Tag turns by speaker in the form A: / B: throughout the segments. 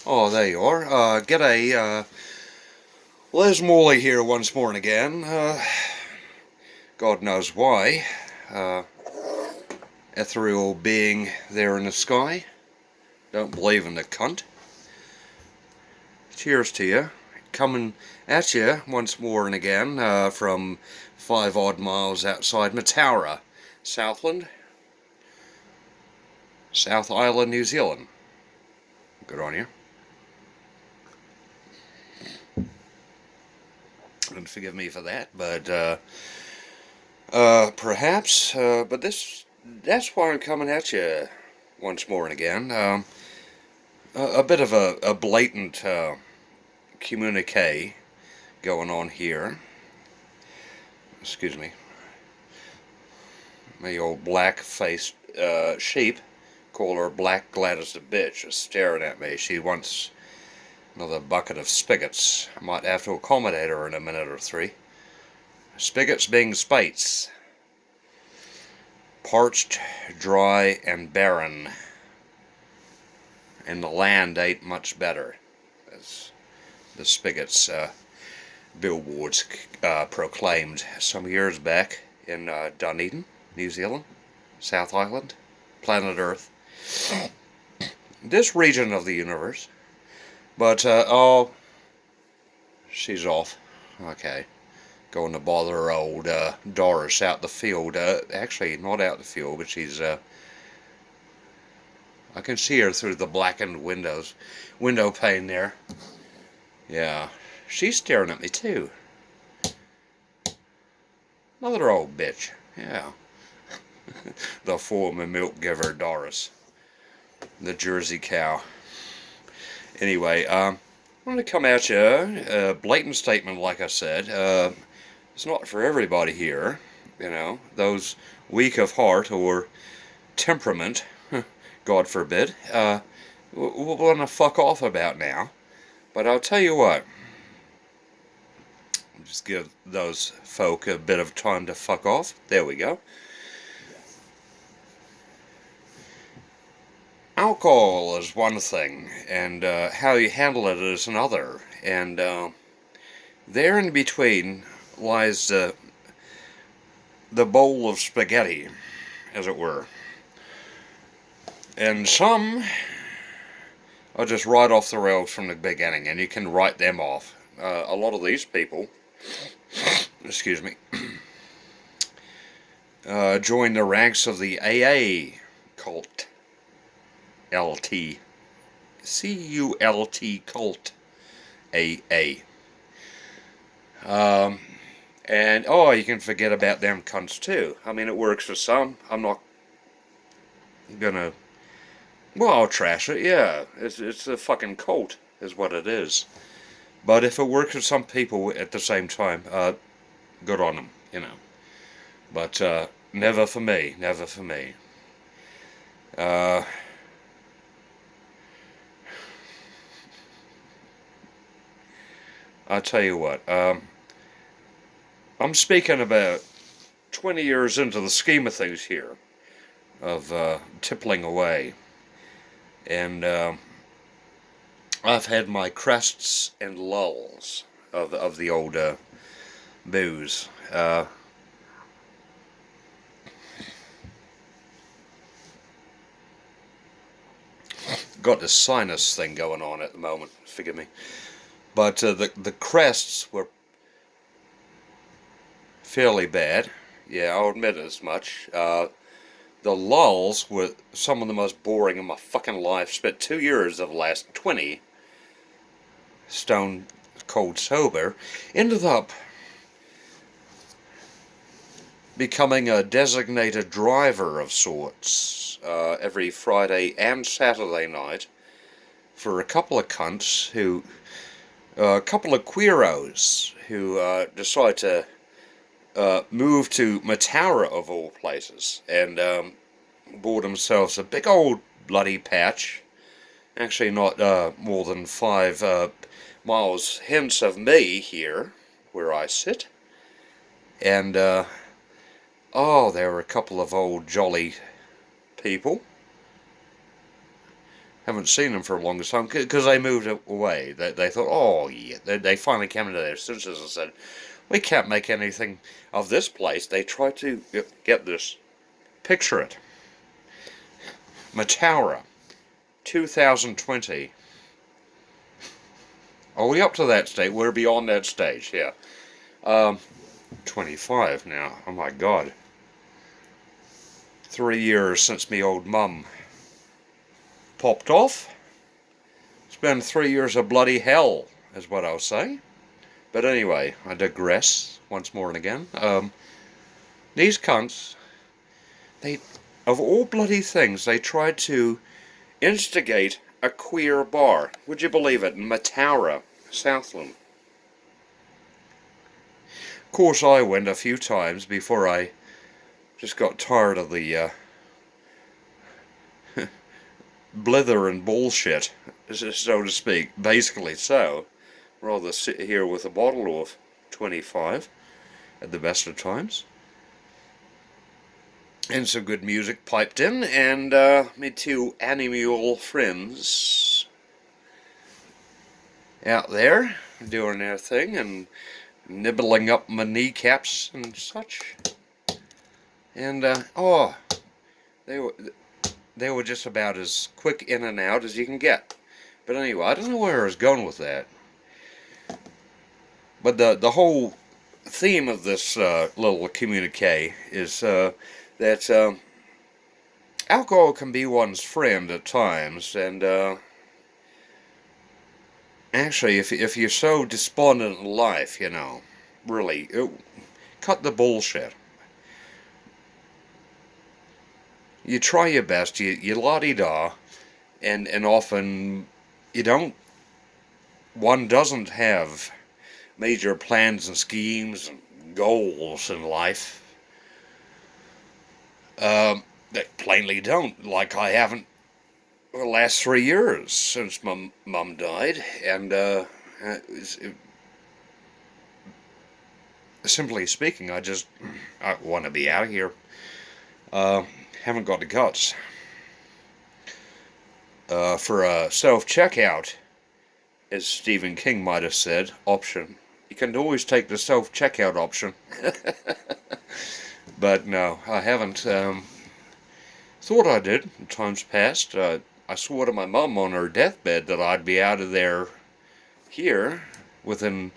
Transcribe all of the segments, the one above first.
A: Oh, there you are. G'day, Les Mauley here once more and again. God knows why. Uh, Ethereal being there in the sky. Don't believe in the cunt. Cheers to you. Coming at you once more and again from 5 odd miles outside Mataura, Southland, South Island, New Zealand. Good on you. And forgive me for that, but perhaps, but that's why I'm coming at you once more and again. A bit of a blatant communique going on here. Excuse me. My old black-faced sheep, call her Black Gladys the bitch, is staring at me. She wants another bucket of spigots. I might have to accommodate her in a minute or three. Spigots being spates. Parched, dry, and barren. And the land ain't much better, as the spigots billboards proclaimed some years back in Dunedin, New Zealand, South Island, planet Earth, this region of the universe. But, oh, she's off. Okay. Going to bother her old Doris out the field. Actually, not out the field, but she's, I can see her through the blackened window pane there. Yeah. She's staring at me, too. Another old bitch. Yeah. The former milk giver, Doris. The Jersey cow. Anyway, I'm going to come at you, a blatant statement, like I said. It's not for everybody here, you know, those weak of heart or temperament, God forbid, we'll want to fuck off about now. But I'll tell you what, just give those folk a bit of time to fuck off. There we go. Alcohol is one thing, and how you handle it is another. And there in between lies the bowl of spaghetti, as it were. And some are just right off the rails from the beginning, and you can write them off. A lot of these people, excuse me, join the ranks of the AA cult. LT. C-U-L-T cult. AA. And, oh, you can forget about them cunts too. I mean, it works for some. I'm not gonna... Well, I'll trash it, yeah. It's a fucking cult, is what it is. But if it works for some people at the same time, good on them, you know. But, never for me. Never for me. I'll tell you what, I'm speaking about 20 years into the scheme of things here, of tippling away, and I've had my crests and lulls of the old booze. Got this sinus thing going on at the moment, forgive me. But the crests were fairly bad. Yeah, I'll admit as much. The lulls were some of the most boring in my fucking life. Spent 2 years of the last 20 stone cold sober. Ended up becoming a designated driver of sorts every Friday and Saturday night for a couple of cunts who... a couple of queeros who decide to move to Mataura, of all places, and bought themselves a big old bloody patch, actually not more than 5 miles hence of me here, where I sit, and oh, there were a couple of old jolly people. Haven't seen them for the longest time because they moved away. They thought, oh yeah, they finally came into their senses and said, we can't make anything of this place. They tried to get this. Picture it. Mataura, 2020. Are we up to that stage? We're beyond that stage, yeah. 25 now. Oh my God. 3 years since me old mum popped off. It's been 3 years of bloody hell, is what I'll say. But anyway, I digress once more and again. These cunts, they, of all bloody things, they tried to instigate a queer bar. Would you believe it? In Mataura, Southland. Of course, I went a few times before I just got tired of the blither and bullshit, so to speak. Basically so. Rather sit here with a bottle of 25 at the best of times. And some good music piped in, and me two animal friends out there doing their thing and nibbling up my kneecaps and such. And oh, they were just about as quick in and out as you can get. But anyway, I don't know where I was going with that. But the whole theme of this little communique is that alcohol can be one's friend at times, and actually, if you're so despondent in life, you know, really, cut the bullshit. You try your best, you la-di-da, and often one doesn't have major plans and schemes and goals in life. They plainly don't, like I haven't for the last 3 years since my mum died, and simply speaking, I want to be out of here. Haven't got the guts. For a self-checkout, as Stephen King might have said, option, you can always take the self-checkout option. But no, I haven't. Thought I did in times past. I swore to my mum on her deathbed that I'd be out of there here within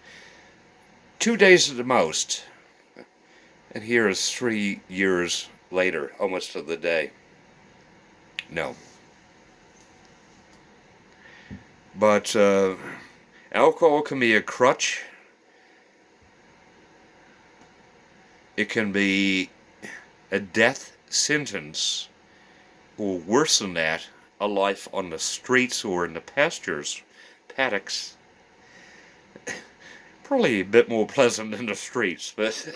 A: 2 days at the most. And here is 3 years later, almost to the day. No. But alcohol can be a crutch. It can be a death sentence, or worse than that, a life on the streets or in the pastures, paddocks. Probably a bit more pleasant than the streets, but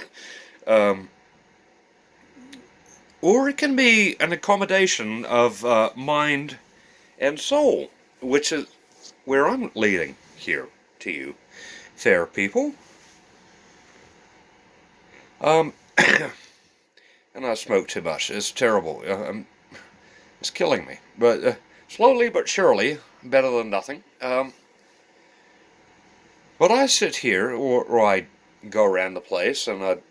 A: or it can be an accommodation of mind and soul, which is where I'm leading here to you, fair people. And I smoke too much. It's terrible. It's killing me. But slowly but surely, better than nothing. But I sit here, or I go around the place, and I'm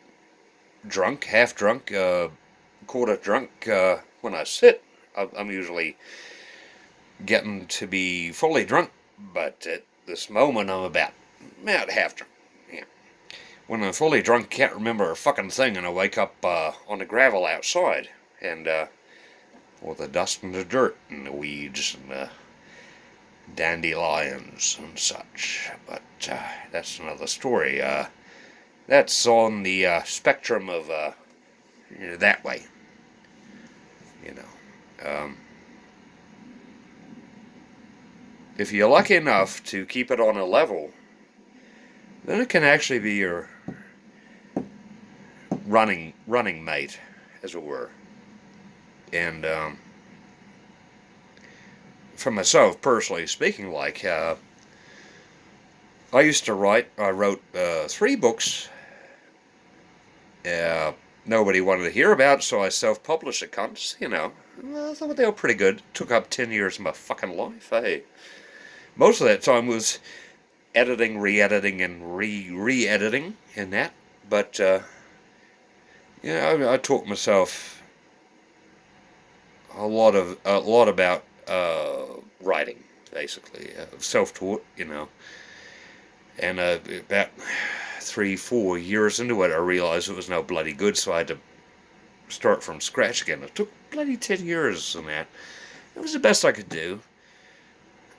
A: drunk, half drunk, quarter drunk. When I sit, I'm usually getting to be fully drunk. But at this moment, I'm about half drunk. Yeah. When I'm fully drunk, can't remember a fucking thing, and I wake up on the gravel outside, and or the dust and the dirt and the weeds and the dandelions and such. But that's another story. That's on the spectrum of that way. You know. If you're lucky enough to keep it on a level, then it can actually be your running mate, as it were. And for myself, personally speaking, like, I used to write. I wrote 3 books nobody wanted to hear about, so I self-published the cunts, you know. Well, I thought they were pretty good. Took up 10 years of my fucking life, hey. Most of that time was editing, re-editing, and re-editing and that. But, I taught myself a lot about writing, basically. Self-taught, you know. And about 3-4 years into it, I realized it was no bloody good, so I had to start from scratch again. It took bloody 10 years and that. It was the best I could do.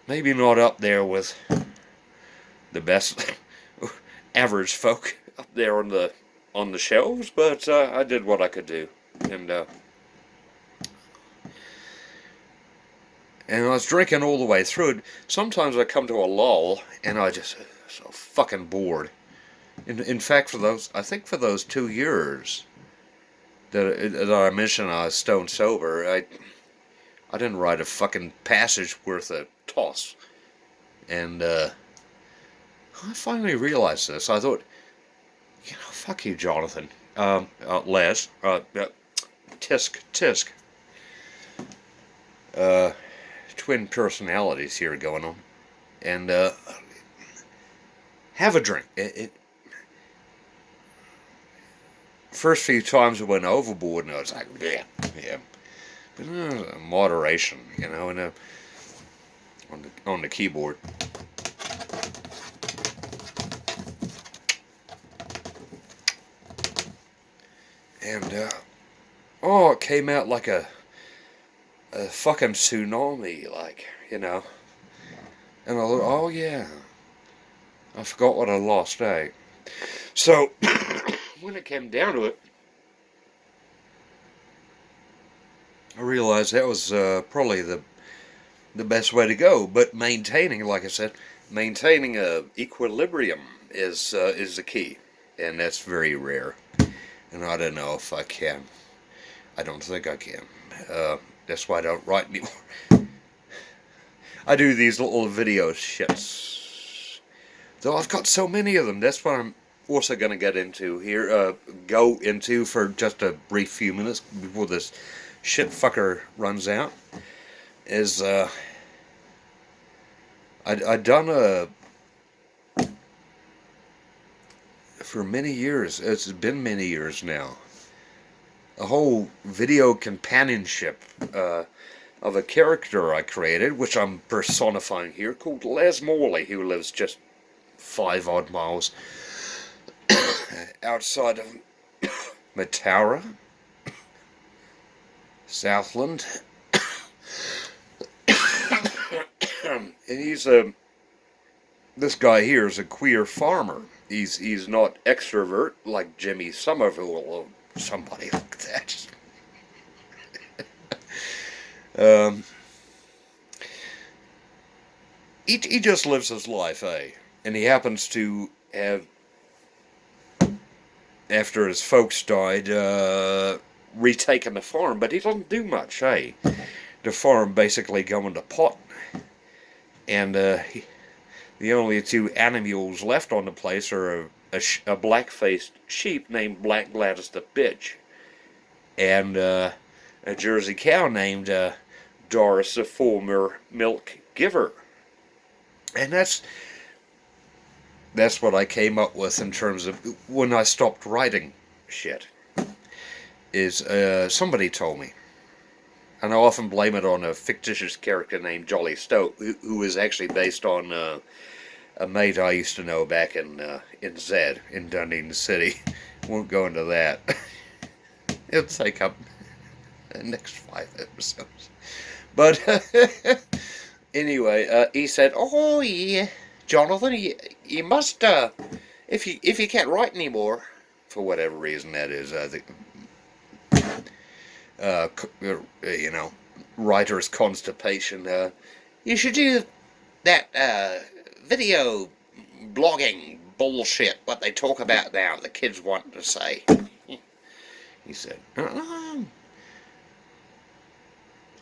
A: Maybe not up there with the best average folk up there on the shelves, but I did what I could do. And I was drinking all the way through it. Sometimes I come to a lull, and I just so fucking bored. In fact, I think for those 2 years that I mentioned I was stone sober, I didn't write a fucking passage worth a toss. And I finally realized this. I thought, fuck you, Jonathan. Les. Tisk. Twin personalities here going on. And have a drink. First few times I went overboard, and I was like, yeah. But moderation, and on the keyboard. And it came out like a fucking tsunami, And I thought, oh yeah, I forgot what I lost, eh? So when it came down to it, I realized that was probably the best way to go. But maintaining, like I said, maintaining a equilibrium is the key, and that's very rare. And I don't know if I can. I don't think I can. That's why I don't write anymore. I do these little video shits, though I've got so many of them. That's what I'm also going to get into here. Go into for just a brief few minutes before this shit fucker runs out. Is I done for many years. It's been many years now. A whole video companionship of a character I created, which I'm personifying here, called Les Mauley, who lives just 5 odd miles outside of Matara, Southland. And he's this guy here is a queer farmer. He's not extrovert like Jimmy Somerville or somebody like that. He just lives his life, eh? And he happens to have, after his folks died, retaken the farm, but he doesn't do much, eh? The farm basically going to pot. And the only 2 animals left on the place are a black-faced sheep named Black Gladys the Bitch, and a Jersey cow named Doris the Former Milk Giver. And that's what I came up with in terms of when I stopped writing shit. Is somebody told me, and I often blame it on a fictitious character named Jolly Stoat, who is actually based on a mate I used to know back in Zed, in Dunedin City. Won't go into that. It'll take up the next 5 episodes. But anyway, he said, "Oh yeah, Jonathan, you must if you can't write anymore, for whatever reason that is, I think." Writer's constipation. You should do that video blogging bullshit, what they talk about now, the kids want to say. He said,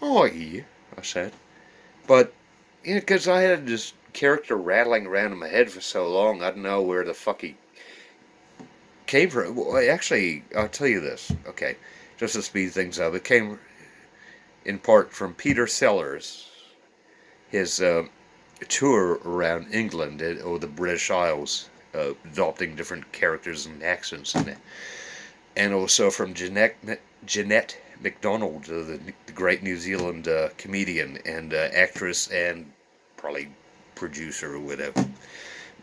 A: "Oh, yeah," I said. But, because I had this character rattling around in my head for so long, I didn't know where the fuck came from, well, actually, I'll tell you this, okay, just to speed things up. It came in part from Peter Sellers, his tour around England or the British Isles, adopting different characters and accents in it. And also from Jeanette MacDonald, the great New Zealand comedian and actress and probably producer or whatever.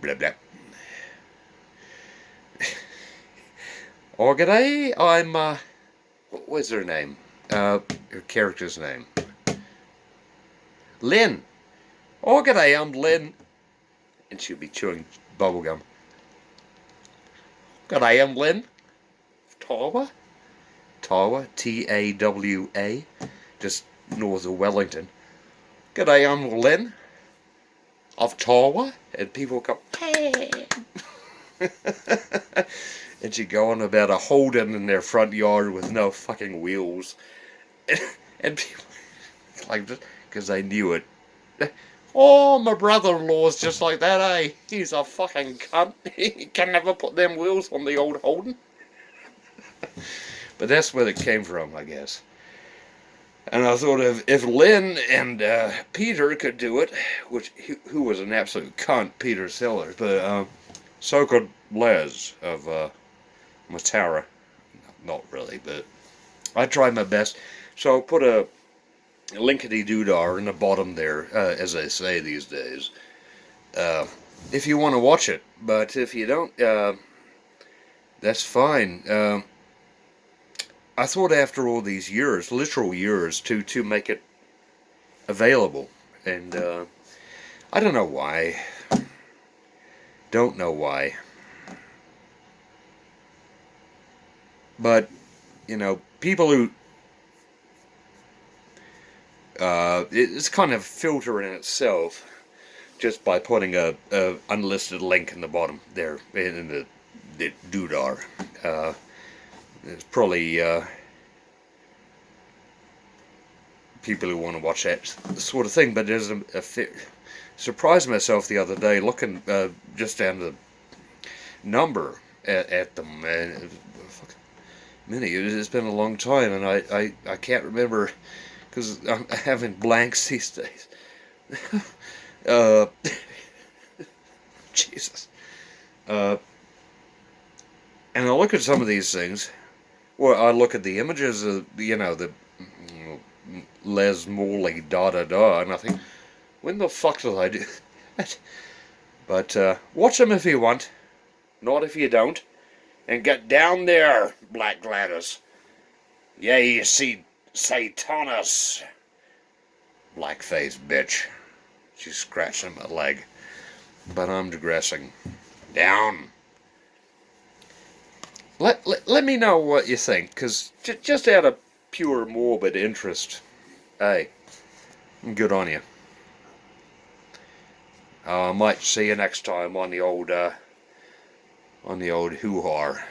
A: Blah, blah. Oh, g'day, I'm, what was her name? Her character's name. Lynn. Oh, g'day, I'm Lynn. And she'll be chewing bubblegum. G'day, I'm Lynn. Tawa? Tawa, T-A-W-A, just north of Wellington. G'day, I'm Lynn of Tawa. And people come, hey. And she'd go on about a Holden in their front yard with no fucking wheels. And people, like, because they knew it. Oh, my brother-in-law's just like that, eh? He's a fucking cunt. He can never put them wheels on the old Holden. But that's where it came from, I guess. And I thought if Lynn and Peter could do it, which who was an absolute cunt, Peter Sellers, but so could Les of Matara. Not really, but I tried my best. So I put a linkity-doodah in the bottom there, as they say these days, if you want to watch it. But if you don't, that's fine. I thought after all these years, literal years, to make it available. And I don't know why. Don't know why. But, you know, people who... it's kind of filter in itself just by putting a unlisted link in the bottom there in the doodah. It's probably people who want to watch that sort of thing, but there's surprised myself the other day looking just down the number at them, and many. It's been a long time, and I can't remember because I'm having blanks these days. Jesus. And I look at some of these things. Well, I look at the images of, you know, the Les Mauley da-da-da, and I think, when the fuck did I do that? But watch them if you want, not if you don't. And get down there, Black Gladys. Yeah, you see Satanus. Blackface bitch. She's scratching my leg. But I'm digressing. Down. Let me know what you think, because just out of pure morbid interest, hey, good on you. I might see you next time on the old hoo-har.